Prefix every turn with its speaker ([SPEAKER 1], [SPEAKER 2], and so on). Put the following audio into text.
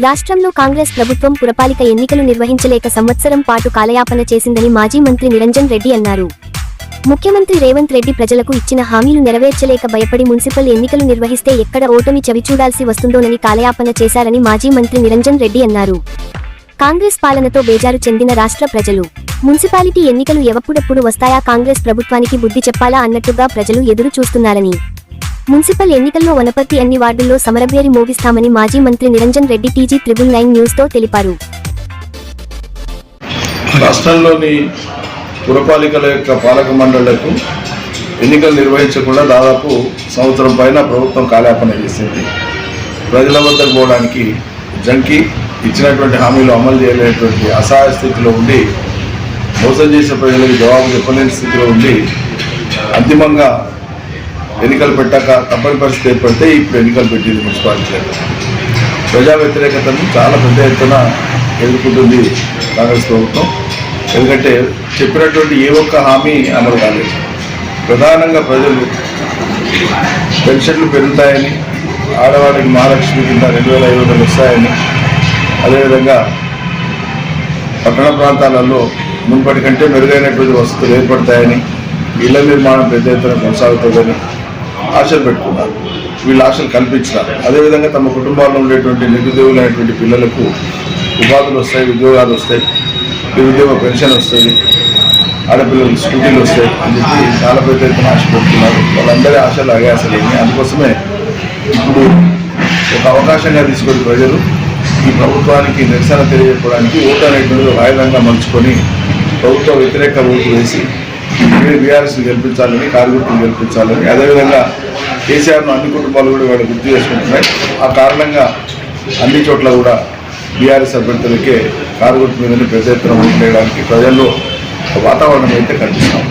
[SPEAKER 1] రాష్ట్రంలో కాంగ్రెస్ ప్రభుత్వం పురపాలిక ఎన్నికలు నిర్వహించలేక సంవత్సరం పాటు కాలయాపన చేసిందని మాజీ మంత్రి నిరంజన్ రెడ్డి అన్నారు. ముఖ్యమంత్రి రేవంత్ రెడ్డి ప్రజలకు ఇచ్చిన హామీలు నెరవేర్చలేక భయపడి మున్సిపల్ ఎన్నికలు నిర్వహిస్తే ఎక్కడ ఓటమి చవిచూడాల్సి వస్తుందోనని కాలయాపన చేశారని మాజీ మంత్రి నిరంజన్ రెడ్డి అన్నారు. కాంగ్రెస్ పాలనతో బేజారు చెందిన రాష్ట్ర ప్రజలు మున్సిపాలిటీ ఎన్నికలు ఎప్పుడెప్పుడు వస్తాయా, కాంగ్రెస్ ప్రభుత్వానికి బుద్ధి చెప్పాలా అన్నట్టుగా ప్రజలు ఎదురు చూస్తున్నారని, మున్సిపల్ ఎన్నికల్లో వనపర్తి అన్ని వార్డుల్లో సమరభేరి మోగిస్తామని మాజీ మంత్రి నిరంజన్ రెడ్డి TG999 న్యూస్తో తెలిపారు.
[SPEAKER 2] రాష్ట్రంలోని పురపాలికల యొక్క పాలక మండళ్లకు ఎన్నికలు నిర్వహించకుండా దాదాపు సంవత్సరం పైన ప్రభుత్వం కాలయాపన చేసింది. ప్రజల వద్దకు పోవడానికి జంకి ఇచ్చినటువంటి హామీలు అమలు చేయలేనటువంటి అసహాయ స్థితిలో ఉండి, మోసం చేసిన ప్రజలకు జవాబు చెప్పలేని స్థితిలో ఉండి, అంతిమంగా ఎన్నికలు పెట్టాక తప్పని పరిస్థితి ఏర్పడితే ఇప్పుడు ఎన్నికలు పెట్టింది మున్సిపాలిటీలకు. ప్రజా వ్యతిరేకతను చాలా పెద్ద ఎత్తున ఎదుర్కొంటుంది కాంగ్రెస్ ప్రభుత్వం. ఎందుకంటే చెప్పినటువంటి ఏ ఒక్క హామీ అమలు కాలేదు. ప్రధానంగా ప్రజలు పెన్షన్లు పెరుగుతాయని, ఆడవాళ్ళకి మహాలక్ష్మి కింద 2500 వస్తాయని, అదేవిధంగా పట్టణ ప్రాంతాలలో మున్పటి కంటే మెరుగైనటువంటి వసతులు ఏర్పడతాయని, ఇళ్ల నిర్మాణం పెద్ద ఎత్తున కొనసాగుతుందని ఆశలు పెట్టుకున్నారు. వీళ్ళు ఆశలు కల్పించినారు. అదేవిధంగా తమ కుటుంబాల్లో ఉండేటువంటి నిరుద్యోగులైనటువంటి పిల్లలకు ఉపాధులు వస్తాయి, ఉద్యోగాలు వస్తాయి, నిరుద్యోగ పెన్షన్ వస్తుంది, ఆడపిల్లలకు స్కూటీలు వస్తాయి అని చెప్పి చాలా పెద్ద ఎత్తున ఆశ పెట్టుకున్నారు. వాళ్ళందరి ఆశలు అగాసలేని. అందుకోసమే ఇప్పుడు ఒక అవకాశంగా తీసుకొని ప్రజలు ఈ ప్రభుత్వానికి నిరసన తెలియజేయడానికి ఓటు అనేటువంటి ఆయుధంగా మలుచుకొని ప్రభుత్వ వ్యతిరేక ఓటు వేసి బీఆర్ఎస్ని గెలిపించాలని, కారుగుర్తును గెలిపించాలని, అదేవిధంగా కేసీఆర్ను అన్ని కుటుంబాలు కూడా వాళ్ళు గుర్తు చేసుకుంటున్నాయి. ఆ కారణంగా అన్ని చోట్ల కూడా బీఆర్ఎస్ అభ్యర్థులకే కారుగుర్తు మీదని పెద్ద ఎత్తున ఓట్లు వేయడానికి ప్రజల్లో వాతావరణం అయితే కనిపిస్తాం.